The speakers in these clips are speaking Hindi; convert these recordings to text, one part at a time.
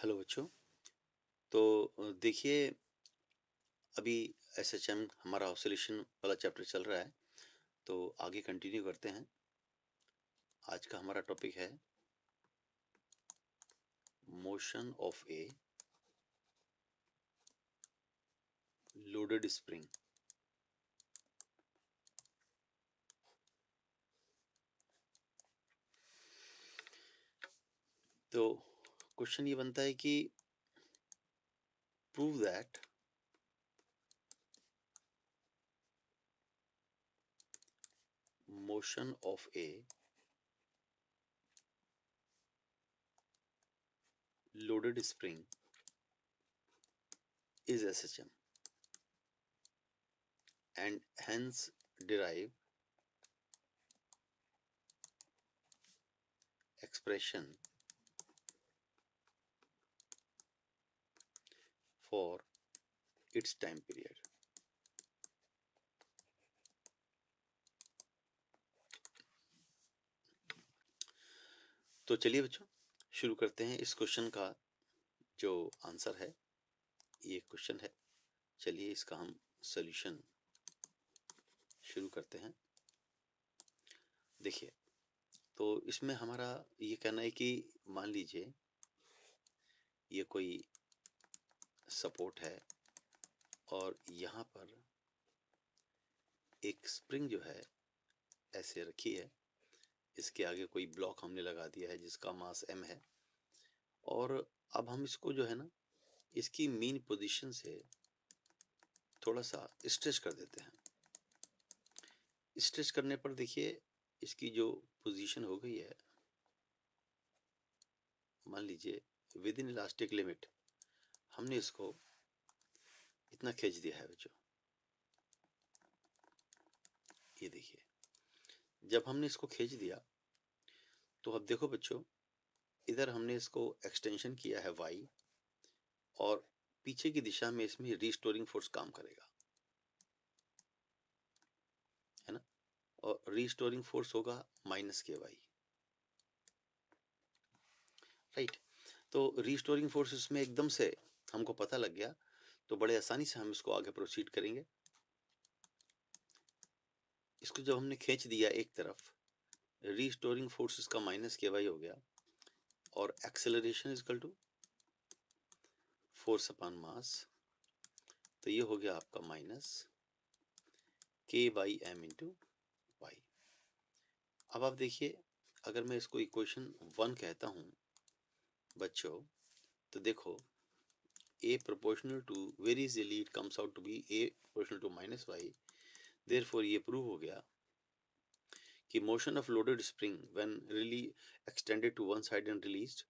हेलो बच्चों। तो देखिए, अभी एसएचएम हमारा ऑसिलेशन वाला चैप्टर चल रहा है, तो आगे कंटिन्यू करते हैं। आज का हमारा टॉपिक है motion of A loaded spring. तो क्वेश्चन ये बनता है कि prove that motion of A loaded spring is SHM and hence derive expression for its time period। तो चलिए बच्चों, शुरू करते हैं इस क्वेश्चन का जो आंसर है। ये क्वेश्चन है, चलिए इसका हम सॉल्यूशन शुरू करते हैं। देखिए, तो इसमें हमारा ये कहना है कि मान लीजिए ये कोई सपोर्ट है और यहाँ पर एक स्प्रिंग जो है ऐसे रखी है, इसके आगे कोई ब्लॉक हमने लगा दिया है जिसका मास m है, और अब हम इसको जो है ना, इसकी मीन पोजीशन से थोड़ा सा स्ट्रेच कर देते हैं। स्ट्रेच करने पर देखिए इसकी जो पोजीशन हो गई है, मान लीजिए विद इन इलास्टिक लिमिट हमने इसको इतना खींच दिया है बच्चों। ये देखिए, जब हमने इसको खींच दिया तो अब देखो बच्चों, इधर हमने इसको एक्सटेंशन किया है y, और पीछे की दिशा में इसमें रीस्टोरिंग फोर्स काम करेगा, है ना। और रीस्टोरिंग फोर्स होगा -ky, राइट। तो रीस्टोरिंग फोर्स इसमें एकदम से हमको पता लग गया, तो बड़े आसानी से हम इसको आगे प्रोसीड करेंगे। इसको जब हमने खींच दिया एक तरफ, रीस्टोरिंग फोर्स इसका -ky हो गया, और acceleration equal to force upon mass, तो ये हो गया आपका -k/m इंटू वाई। अब आप देखिए, अगर मैं इसको इक्वेशन 1 कहता हूं बच्चों, तो देखो a proportional to very easily it comes out to be a proportional to -y। therefore ये प्रूव हो गया कि motion of loaded spring when really extended to one side and released,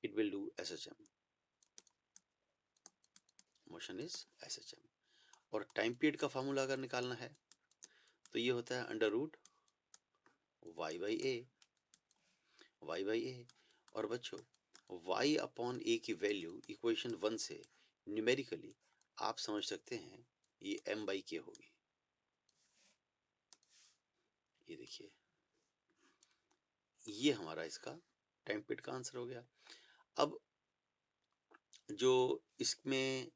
it will do SHM। motion is SHM। और टाइम पीरियड का फार्मूला अगर निकालना है तो ये होता है अंडर रूट y/a। और बच्चों y अपॉन a की वैल्यू इक्वेशन 1 से न्यूमेरिकली आप समझ सकते हैं ये m/k होगी। ये देखिए, ये हमारा इसका टाइम पीरियड का आंसर हो गया। अब जो इसमें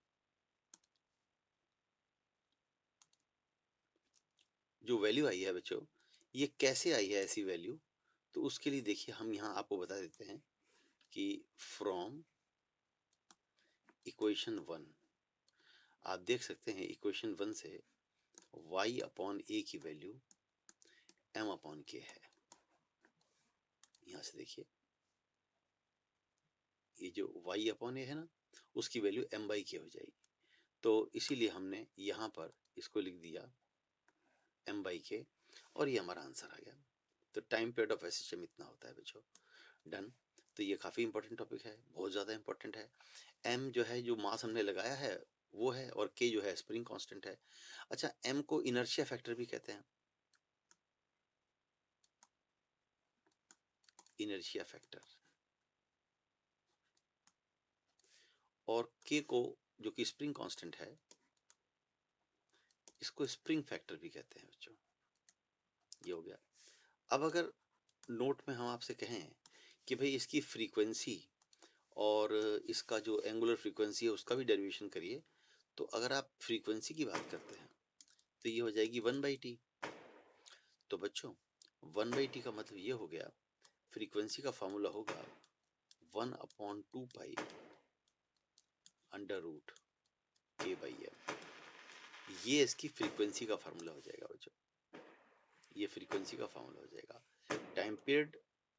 जो वैल्यू आई है बच्चों, ये कैसे आई है ऐसी वैल्यू, तो उसके लिए देखिए हम यहाँ आपको बता देते हैं कि फ्रॉम इक्वेशन 1 आप देख सकते हैं, इक्वेशन 1 से y अपॉन a की वैल्यू m/k है। यहाँ से देखिए, ये जो y अपॉन a है ना, उसकी वैल्यू m/k हो जाएगी, तो इसीलिए हमने यहाँ पर इसको लिख दिया m/k, और ये हमारा आंसर आ गया। तो टाइम पीरियड ऑफ एसएचएम इतना होता है बच्चों। डन। तो ये काफी इंपॉर्टेंट टॉपिक है, बहुत ज्यादा इंपॉर्टेंट है। m जो है, जो मास हमने लगाया है वो है, और k जो है स्प्रिंग कांस्टेंट है। अच्छा, m को इनर्शिया फैक्टर भी कहते हैं, इनर्शिया फैक्टर, और k को जो कि स्प्रिंग कांस्टेंट है, इसको स्प्रिंग फैक्टर भी कहते हैं बच्चों। ये हो गया। अब अगर नोट में हम आपसे कहें कि भाई इसकी फ्रीक्वेंसी और इसका जो एंगुलर फ्रीक्वेंसी है उसका भी डेरिवेशन करिए। तो अगर आप फ्रीक्वेंसी की बात करते हैं तो ये हो जाएगी 1/t। तो बच्चों 1/t का मतलब ये हो गया, फ्रीक्वेंसी का फॉर्मूला होगा 1/2 पाई अंडर रूट k/m। ये इसकी फ्रीक्वेंसी का फार्मूला हो जाएगा बच्चों, ये फ्रीक्वेंसी का फार्मूला हो जाएगा। टाइम पीरियड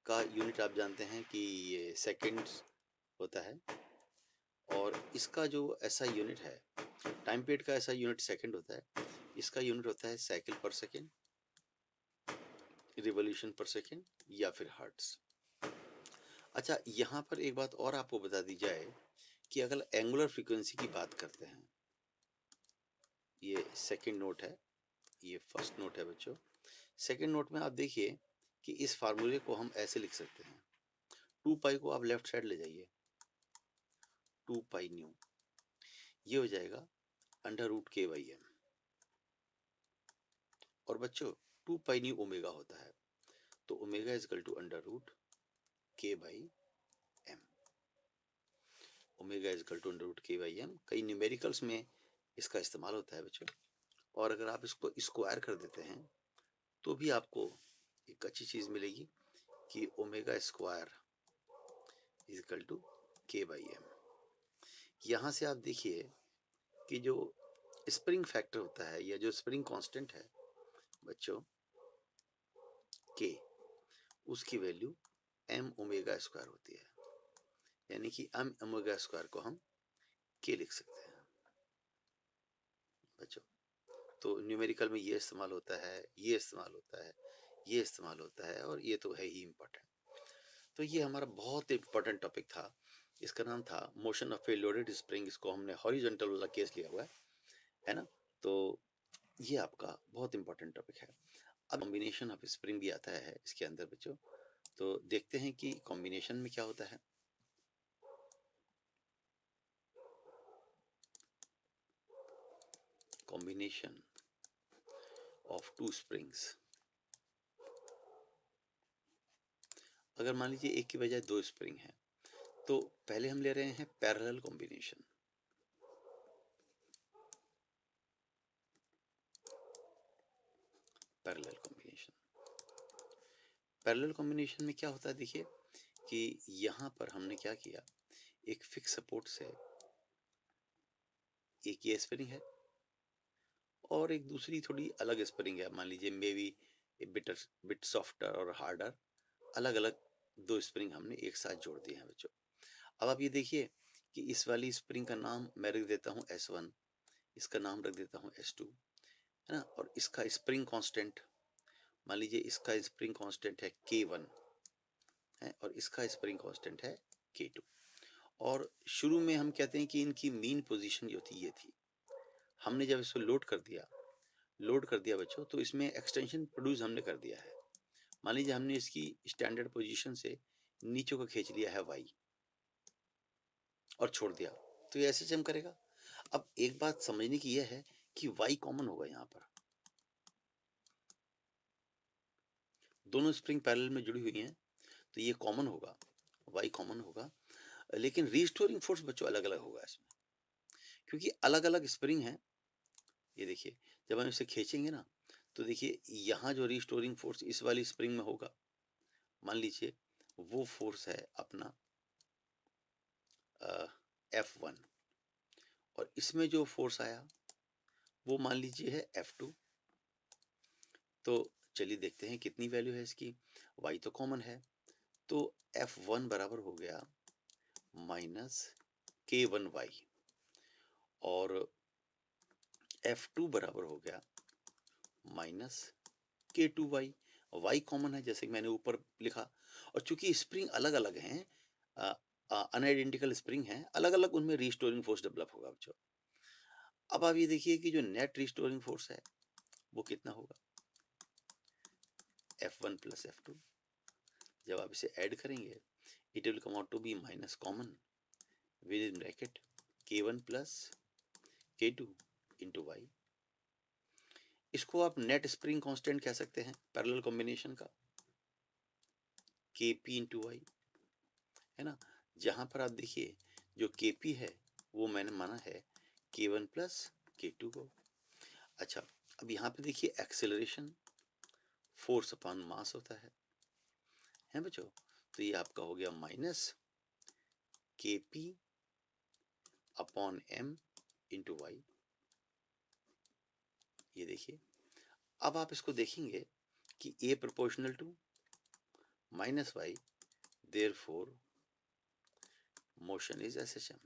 का यूनिट आप जानते हैं कि ये सेकंड्स होता है, और इसका जो ऐसा यूनिट है, टाइम पीरियड का ऐसा यूनिट सेकंड होता है, इसका यूनिट होता है साइकिल पर सेकंड, रिवॉल्यूशन पर सेकंड, या फिर हर्ट्ज। अच्छा, यहाँ पर एक बात और आपको बता दी जाए कि अगर एंगुलर फ्रीक्वेंसी की बात करते हैं, ये सेकंड नोट है, ये फर्स्ट नोट है बच्चों। सेकंड नोट में आप देखिए कि इस फार्मूले को हम ऐसे लिख सकते हैं, 2 पाई को आप लेफ्ट साइड ले जाइए, 2 पाई न्यू, ये हो जाएगा अंडर रूट k/m। और बच्चों 2 पाई न्यू ओमेगा होता है, तो omega is equal to under root k/m। Omega is equal to under root k/m कई न्यूमेरिकल्स में इसका इस्तेमाल होता है बच्चों। और अगर आप इसको स्क्वायर कर देते हैं तो भी आपको एक अच्छी चीज मिलेगी कि omega square is equal to k/m। यहाँ से आप देखिए कि जो स्प्रिंग फैक्टर होता है या जो स्प्रिंग कांस्टेंट है बच्चों k, उसकी वैल्यू m ओमेगा स्क्वायर होती है, यानी कि m ओमेगा स्क्वायर को हम k लिख सकते हैं बच्चों। तो न्यूमेरिकल में ये इस्तेमाल होता है, ये इस्तेमाल होता है, ये इस्तेमाल होता है, और ये तो है ही इम्पोर्टेंट। तो ये हमारा बहुत इम्पोर्टेंट टॉपिक था, इसका नाम था motion of A loaded spring. इसको हमने हॉरिजॉन्टल वाला केस लिया हुआ है ना। तो ये आपका बहुत इम्पोर्टेंट टॉपिक है। अब कॉम्बिनेशन ऑफ स्प्रिंग भी आता है इसके अंदर बच्चों, तो देखते हैं कि कॉम्बिनेशन में क्या होता है। कॉम्बिनेशन ऑफ 2 स्प्रिंग्स, अगर मान लीजिए एक की बजाय 2 स्प्रिंग है, तो पहले हम ले रहे हैं parallel combination. Parallel combination, parallel combination में क्या होता है, देखिए कि यहाँ पर हमने क्या किया, एक फिक्स सपोर्ट से एक ये स्प्रिंग है और एक दूसरी थोड़ी अलग स्प्रिंग है, मान लीजिए मे बी बिट सॉफ्टर और हार्डर, अलग अलग 2 स्प्रिंग हमने एक साथ जोड़ दिए हैं बच्चों। अब आप ये देखिए कि इस वाली स्प्रिंग का नाम मैं रख देता हूँ S1, इसका नाम रख देता हूँ S2, है ना। और इसका स्प्रिंग कांस्टेंट, मान लीजिए इसका स्प्रिंग कांस्टेंट है K1 है, और इसका स्प्रिंग कांस्टेंट है K2। और शुरू में हम कहते हैं कि इनकी मीन पोजीशन जो थी ये थी, हमने जब इसको लोड कर दिया बच्चों, तो इसमें एक्सटेंशन प्रोड्यूस हमने कर दिया है। मान लीजिए हमने इसकी स्टैंडर्ड पोजीशन से नीचे को खींच लिया है y और छोड़ दिया, तो ये ऐसे जम करेगा। अब एक बात समझने की यह है कि y कॉमन होगा, यहाँ पर दोनों स्प्रिंग पैरेलल में जुड़ी हुई हैं, तो ये कॉमन होगा, y कॉमन होगा, लेकिन रीस्टोरिंग फोर्स बच्चों अलग अलग होगा इसमें, क्योंकि अलग अलग स्प्रिंग है। ये देखिए जब हम इसे खींचेंगे ना, तो देखिए यहाँ जो रीस्टोरिंग फोर्स इस वाली स्प्रिंग में होगा, मान लीजिए वो फोर्स है अपना F1, और इसमें जो फोर्स आया वो मान लीजिए है F2। तो चलिए देखते हैं कितनी वैल्यू है इसकी, y तो कॉमन है, तो F1 बराबर हो गया माइनस K1y, और F2 बराबर हो गया माइनस K2y। y कॉमन है जैसे कि मैंने ऊपर लिखा, और चूंकि स्प्रिंग अलग अलग हैं, अनआइडेंटिकल स्प्रिंग हैं, अलग अलग उनमें रीस्टोरिंग फोर्स डेवलप होगा बच्चों। अब आप ये देखिए कि जो नेट रीस्टोरिंग फोर्स है वो कितना होगा, F1 प्लस F2। जब आप इसे ऐड करेंगे it will come out to be minus common within bracket K1 plus K2 into y। इसको आप नेट स्प्रिंग कांस्टेंट कह सकते हैं पैरेलल कॉम्बिनेशन का, Kp इंटू y, है ना। जहां पर आप देखिए जो Kp है वो मैंने माना है K1 प्लस K2 को। अच्छा, अब यहाँ पे देखिए एक्सेलरेशन फोर्स अपॉन मास होता है बच्चों। तो ये आपका हो गया minus Kp upon m into y. ये देखिए, अब आप इसको देखेंगे कि A proportional to minus Y, therefore motion is SHM।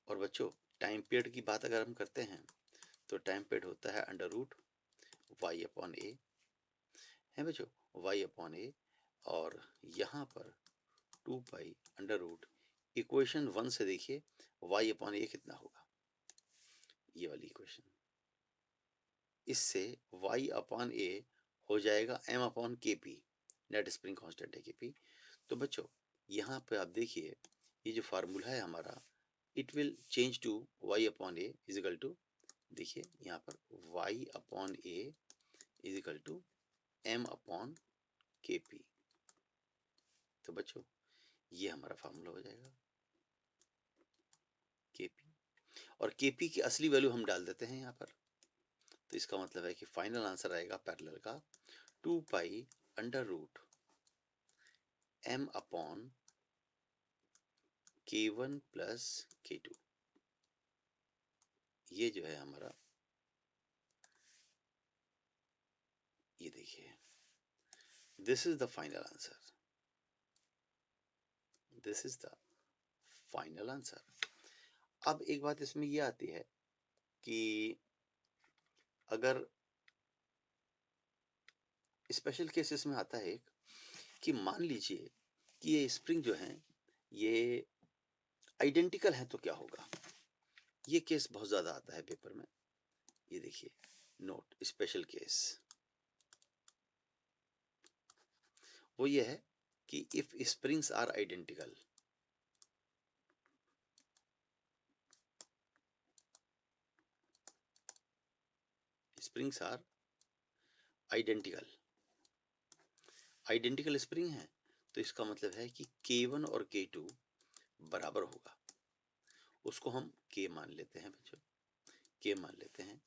और बच्चों टाइम पीरियड की बात अगर हम करते हैं तो टाइम पीरियड होता है अंडर रूट वाई अपॉन ए, है बच्चों, वाई अपॉन ए। और यहाँ पर 2 पाई अंडर रूट, इक्वेशन 1 से देखिए वाई अपॉन ए कितना होगा, ये वाली इक्वेशन, इससे वाई अपॉन ए हो जाएगा m upon k P, net spring constant है Kp। तो बच्चों यहाँ पे आप देखिए ये जो फार्मूला है हमारा, it will change to y upon a equal to, देखिए यहाँ पर y upon a equal to m upon k p. तो बच्चों ये हमारा फार्मूला हो जाएगा Kp, और Kp की असली वैल्यू हम डाल देते हैं यहाँ पर। तो इसका मतलब है कि फाइनल आंसर आएगा पैरेलल का 2 pi under root m upon K1 plus K2। ये जो है हमारा, ये देखिए, this is the final answer, this is the final answer. अब एक बात इसमें ये आती है कि अगर स्पेशल केसेस में आता है एक, कि मान लीजिए कि ये स्प्रिंग जो है ये आइडेंटिकल है तो क्या होगा। ये केस बहुत ज्यादा आता है पेपर में। ये देखिए नोट, स्पेशल केस वो ये है कि if springs are identical, springs are identical, identical spring है तो इसका मतलब है कि K1 और K2 बराबर होगा। उसको हम K मान लेते हैं बच्चों, K मान लेते हैं।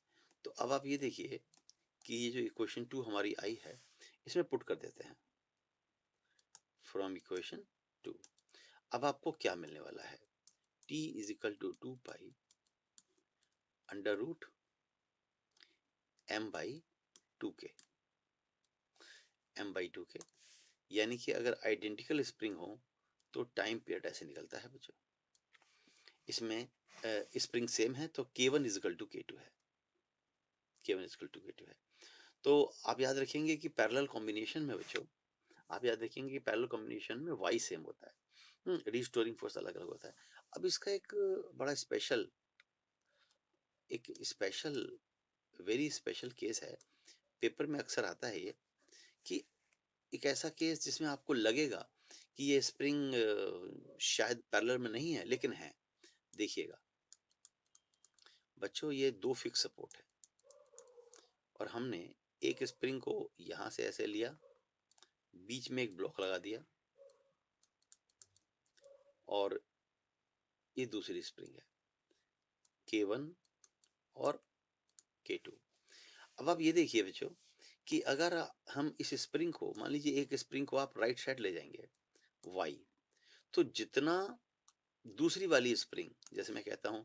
तो अब आप ये देखिए कि ये जो इक्वेशन 2 हमारी आई है इसमें पुट कर देते हैं फ्रॉम इक्वेशन 2। अब आपको क्या मिलने वाला है, T is equal to 2 pi under root m by 2k, m by 2k। यानी कि अगर आइडेंटिकल स्प्रिंग हो तो टाइम पीरियड ऐसे निकलता है बच्चों। इसमें स्प्रिंग सेम है तो K1 is equal to K2 है, K1 is equal to K2 है। तो आप याद रखेंगे कि पैरेलल कॉम्बिनेशन में बच्चों, आप याद रखेंगे कि पैरेलल कॉम्बिनेशन में वाई सेम होता है, रिस्टोरिंग फोर्स अलग अलग होता है। अब इसका एक बड़ा स्पेशल, एक स्पेशल, वेरी स्पेशल केस है, पेपर में अक्सर आता है ये, कि एक ऐसा केस जिसमें आपको लगेगा कि ये स्प्रिंग शायद पैरेलल में नहीं है लेकिन है। देखिएगा बच्चों ये दो फिक्स सपोर्ट है और हमने एक स्प्रिंग को यहां से ऐसे लिया, बीच में एक ब्लॉक लगा दिया और ये दूसरी स्प्रिंग है K1 और K2। अब आप ये देखिए बच्चों कि अगर हम इस स्प्रिंग को, मान लीजिए एक स्प्रिंग को आप राइट साइड ले जाएंगे Y, तो जितना दूसरी वाली स्प्रिंग, जैसे मैं कहता हूं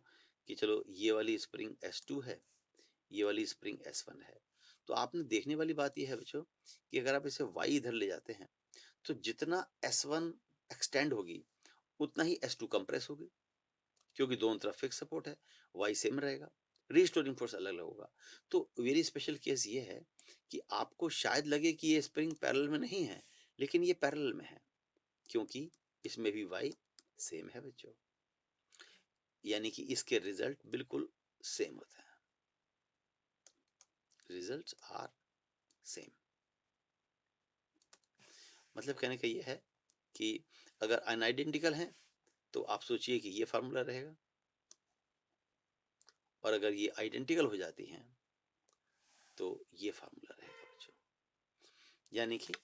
कि चलो ये वाली स्प्रिंग S2 है, ये वाली स्प्रिंग S1 है, तो आपने देखने वाली बात यह है बच्चों कि अगर आप इसे Y इधर ले जाते हैं तो जितना S1 एक्सटेंड होगी उतना ही S2 कंप्रेस होगी, क्योंकि दोनों तरफ फिक्स सपोर्ट है, Y सेम रहेगा, रिस्टोरिंग फोर्स अलग अलग होगा। तो वेरी स्पेशल केस ये है कि आपको शायद लगे कि ये स्प्रिंग पैरेलल में नहीं है लेकिन ये पैरेलल में है, क्योंकि इसमें भी Y सेम है बच्चों, यानी कि इसके रिजल्ट बिल्कुल सेम होते हैं, रिजल्ट्स आर सेम। मतलब कहने का ये है कि अगर अनआइडेंटिकल है तो आप सोचिए कि ये फार्मूला रहेगा, और अगर ये आइडेंटिकल हो जाती हैं तो ये फार्मूला रहेगा बच्चों। यानी कि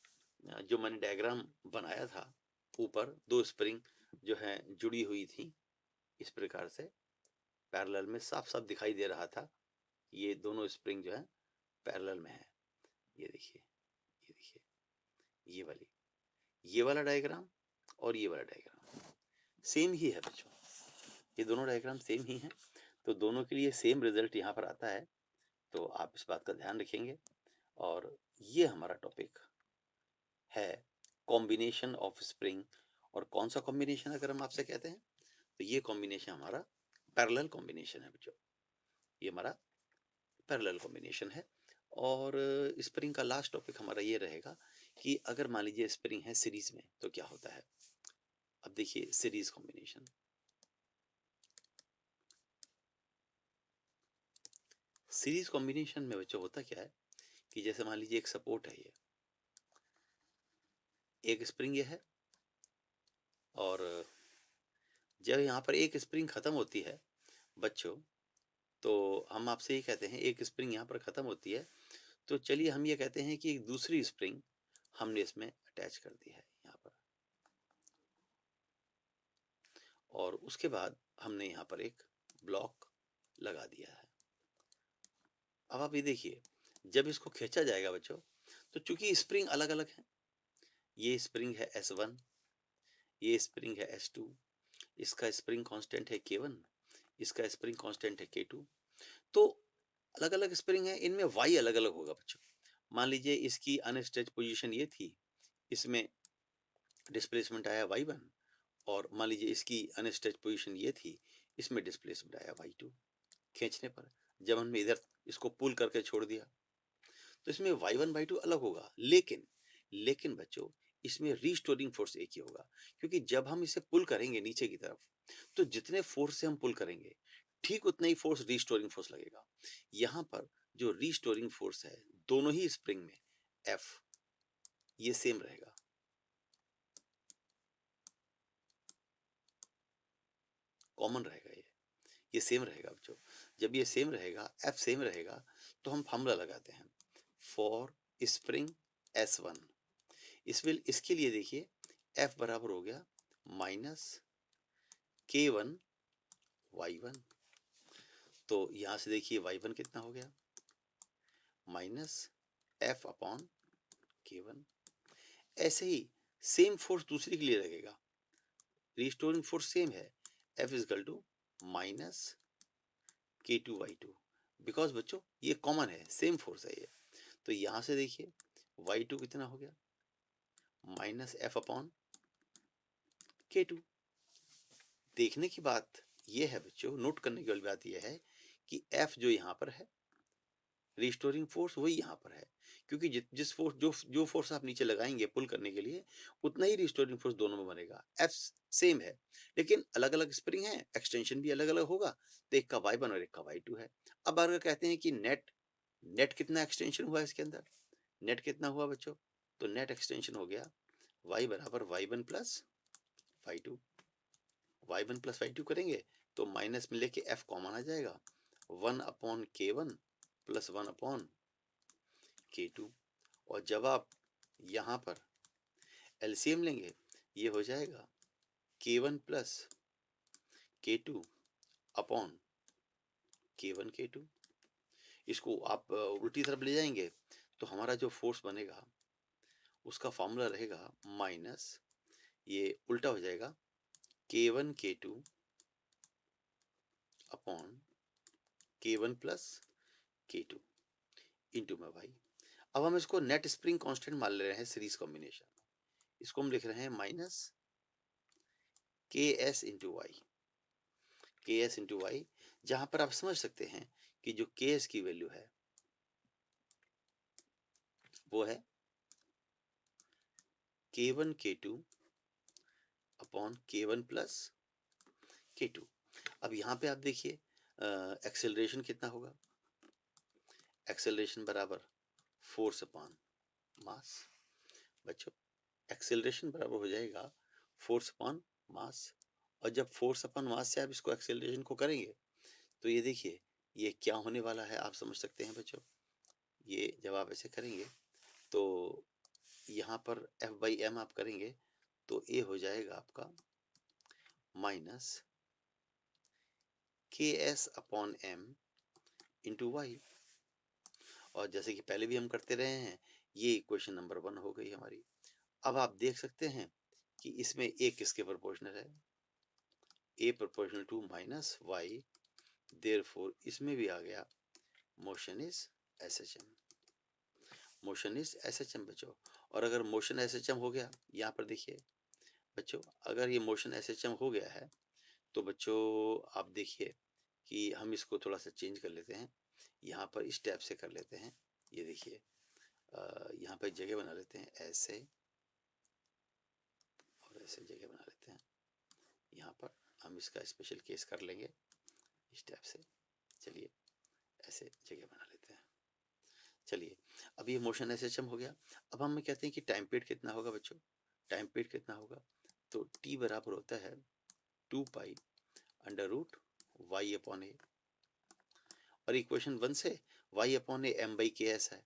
जो मैंने डायग्राम बनाया था ऊपर दो स्प्रिंग जो है जुड़ी हुई थी, इस प्रकार से पैरेलल में साफ साफ दिखाई दे रहा था। ये दोनों स्प्रिंग जो है पैरेलल में है। ये देखिए, ये देखिए, ये वाली, ये वाला डायग्राम और ये वाला डायग्राम सेम ही है बच्चों, ये दोनों डायग्राम सेम ही हैं, तो दोनों के लिए सेम रिजल्ट यहाँ पर आता है। तो आप इस बात का ध्यान रखेंगे। और ये हमारा टॉपिक है कॉम्बिनेशन ऑफ स्प्रिंग। और कौन सा कॉम्बिनेशन अगर हम आपसे कहते हैं तो ये कॉम्बिनेशन हमारा पैरेलल कॉम्बिनेशन है बच्चों, ये हमारा पैरेलल कॉम्बिनेशन है। और स्प्रिंग का लास्ट टॉपिक हमारा ये रहेगा कि अगर मान लीजिए स्प्रिंग है सीरीज में तो क्या होता है। अब देखिए सीरीज कॉम्बिनेशन, सीरीज कॉम्बिनेशन में बच्चों होता क्या है कि जैसे मान लीजिए एक सपोर्ट है, ये एक स्प्रिंग ये है, और जब यहाँ पर एक स्प्रिंग खत्म होती है बच्चों, तो हम आपसे ये कहते हैं एक स्प्रिंग यहाँ पर खत्म होती है, तो चलिए हम ये कहते हैं कि एक दूसरी स्प्रिंग हमने इसमें अटैच कर दी है यहाँ पर, और उसके बाद हमने यहाँ पर एक ब्लॉक लगा दिया है। अब आप ये देखिए, जब इसको खींचा जाएगा बच्चों, तो चूंकि स्प्रिंग अलग अलग है, ये स्प्रिंग है S1, ये स्प्रिंग है S2, इसका स्प्रिंग कांस्टेंट है K1, इसका स्प्रिंग कांस्टेंट है K2, तो अलग अलग स्प्रिंग है, इनमें Y अलग अलग होगा बच्चों। मान लीजिए इसकी अनस्ट्रेच पोजीशन ये थी, इसमें डिस्प्लेसमेंट आया Y1, और मान लीजिए इसकी अनस्ट्रेच पोजीशन ये थी, इसमें डिस्प्लेसमेंट आया Y2। खींचने पर जब हमने इधर इसको पुल करके छोड़ दिया तो इसमें Y1 Y2 अलग होगा, लेकिन लेकिन बच्चों इसमें रीस्टोरिंग फोर्स एक ही होगा, क्योंकि जब हम इसे पुल करेंगे नीचे की तरफ, तो जितने फोर्स से हम पुल करेंगे ठीक उतना ही फोर्स रीस्टोरिंग फोर्स लगेगा। यहाँ पर जो रीस्टोरिंग फोर्स है दोनों ही स्प्रिंग में F ये सेम रहेगा, कॉमन रहेगा, ये सेम रहेगा बच्चों। जब ये सेम रहेगा, F सेम रहेगा, तो हम फॉर्मूला लगाते हैं फॉर स्प्रिंग S1। इसके लिए देखिए F बराबर हो गया माइनस K1 Y1, तो यहां से देखिए Y1 कितना हो गया माइनस F अपॉन K1। ऐसे ही सेम फोर्स दूसरी के लिए लगेगा, रिस्टोरिंग फोर्स सेम है, F equal to minus K2 Y2, because बच्चों ये कॉमन है, सेम फोर्स है ये। तो यहां से देखिए Y2 कितना हो गया माइनस F अपॉन K2। देखने की बात यह है बच्चों, नोट करने की वाली बात यह है कि F जो यहाँ पर है रिस्टोरिंग फोर्स वही यहाँ पर है, क्योंकि जिस फोर्स जो फोर्स आप नीचे लगाएंगे पुल करने के लिए, उतना ही रिस्टोरिंग फोर्स दोनों में बनेगा। F सेम है, लेकिन अलग अलग स्प्रिंग है, एक्सटेंशन भी अलग अलग होगा, तो एक का Y1 और एक का Y2 है। अब अगर कहते हैं कि नेट नेट कितना एक्सटेंशन हुआ इसके अंदर, नेट कितना हुआ बच्चों, तो नेट एक्सटेंशन हो गया Y बराबर Y1 plus Y2। Y1 plus Y2 करेंगे तो माइनस में लेके F कॉमन आ जाएगा, 1 upon K1 plus 1 upon K2। और जब आप यहाँ पर एलसीएम लेंगे, ये हो जाएगा K1 plus K2 upon K1 K2। इसको आप उल्टी तरफ ले जाएंगे तो हमारा जो फोर्स बनेगा उसका फॉर्मूला रहेगा माइनस, ये उल्टा हो जाएगा K1 K2 upon K1 plus K2 into में Y। अब हम इसको नेट स्प्रिंग कांस्टेंट मान ले रहे हैं सीरीज कॉम्बिनेशन, इसको हम लिख रहे हैं minus KS into y, KS into y, जहां पर आप समझ सकते हैं कि जो KS की वैल्यू है वो है K1 K2 upon K1 plus K2। अब यहाँ पे आप देखिए एक्सेलरेशन कितना होगा, एक्सेलरेशन बराबर फोर्स अपॉन मास। बच्चों एक्सेलरेशन बराबर हो जाएगा फोर्स अपॉन मास, और जब फोर्स अपॉन मास से आप इसको एक्सेलरेशन को करेंगे तो ये देखिए ये क्या होने वाला है आप समझ सकते हैं बच्चों। ये जब आप ऐसे करेंगे तो यहाँ पर F बाई एम आप करेंगे तो ए हो जाएगा आपका minus k s upon m into y. और जैसे कि पहले भी हम करते रहे हैं, ये इक्वेशन नंबर 1 हो गई हमारी। अब आप देख सकते हैं कि इसमें ए किसके प्रोपोर्शनल है, A proportional to minus Y, therefore इसमें भी आ गया motion is S H M, motion is S H M बच्चों। और अगर मोशन एस एच एम हो गया, यहाँ पर देखिए बच्चों, अगर ये मोशन एस एच एम हो गया है तो बच्चों आप देखिए कि हम इसको थोड़ा सा चेंज कर लेते हैं, यहाँ पर इस टैप से कर लेते हैं। ये देखिए यहाँ पर जगह बना लेते हैं ऐसे और ऐसे जगह बना लेते हैं। यहाँ पर हम इसका स्पेशल केस कर लेंगे इस टैप से। चलिए ऐसे जगह बना लेते हैं। चलिए अब ये मोशन एस एच एम हो गया। अब हम कहते हैं कि टाइम पीरियड कितना होगा बच्चों, टाइम पीरियड कितना होगा, तो टी बराबर होता है 2 pi under root Y upon A, और इक्वेशन 1 से Y upon A M by के एस है,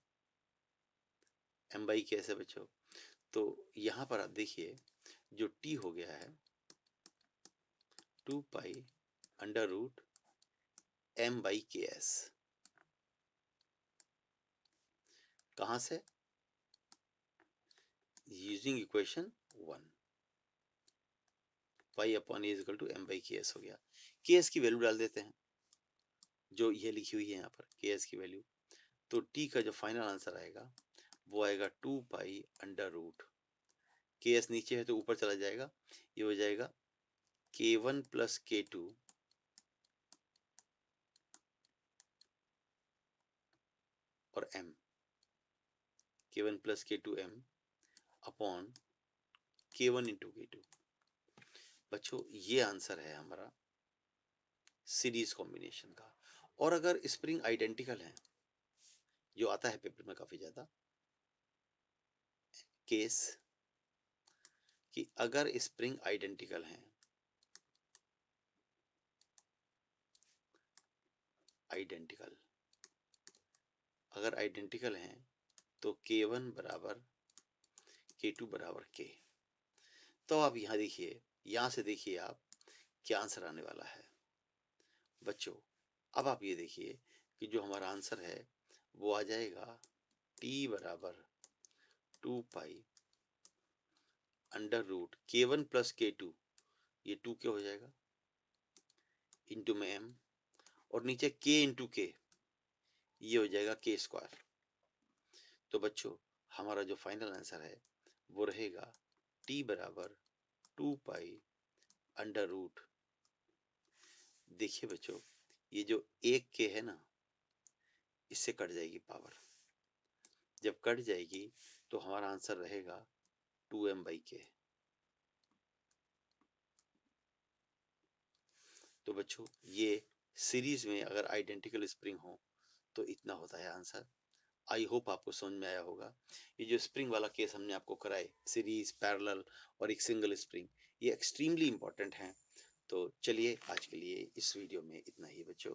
एम बाई के एस है बच्चों। तो यहाँ पर आप देखिए जो टी हो गया है 2 pi under root m by के एस, कहाँ से, using equation 1, pi upon a equal to m by के एस हो गया। के एस की वैल्यू डाल देते हैं जो ये लिखी हुई है यहाँ पर, के एस की वैल्यू। तो टी का जो फाइनल आंसर आएगा वो आएगा 2 पाई अंडर रूट, के एस नीचे है तो ऊपर चला जाएगा, ये हो जाएगा k1 प्लस k2 और m, k1 plus k2 m upon k1 into k2। बच्चों ये आंसर है हमारा सीरीज कॉम्बिनेशन का। और अगर स्प्रिंग आइडेंटिकल है, जो आता है पेपर में काफी ज्यादा केस कि अगर स्प्रिंग आइडेंटिकल है, आइडेंटिकल अगर आइडेंटिकल हैं तो k1 बराबर k2 बराबर k। तो आप यहाँ देखिए, यहाँ से देखिए आप क्या आंसर आने वाला है बच्चों। अब आप ये देखिए कि जो हमारा आंसर है वो आ जाएगा t बराबर 2 pi under root k1 plus k2, ये 2 के हो जाएगा इंटू में m, और नीचे k इंटू k, ये हो जाएगा k स्क्वायर। तो बच्चों हमारा जो फाइनल आंसर है वो रहेगा t बराबर 2 पाई अंडर रूट, देखिए बच्चों ये जो एक के है ना, इससे कट जाएगी पावर, जब कट जाएगी तो हमारा आंसर रहेगा 2m बाई के। तो बच्चों ये सीरीज में अगर आइडेंटिकल स्प्रिंग हो तो इतना होता है आंसर। आई होप आपको समझ में आया होगा। ये जो स्प्रिंग वाला केस हमने आपको कराए, सीरीज, पैरेलल और एक सिंगल स्प्रिंग, ये एक्सट्रीमली इंपॉर्टेंट हैं। तो चलिए आज के लिए इस वीडियो में इतना ही बच्चों।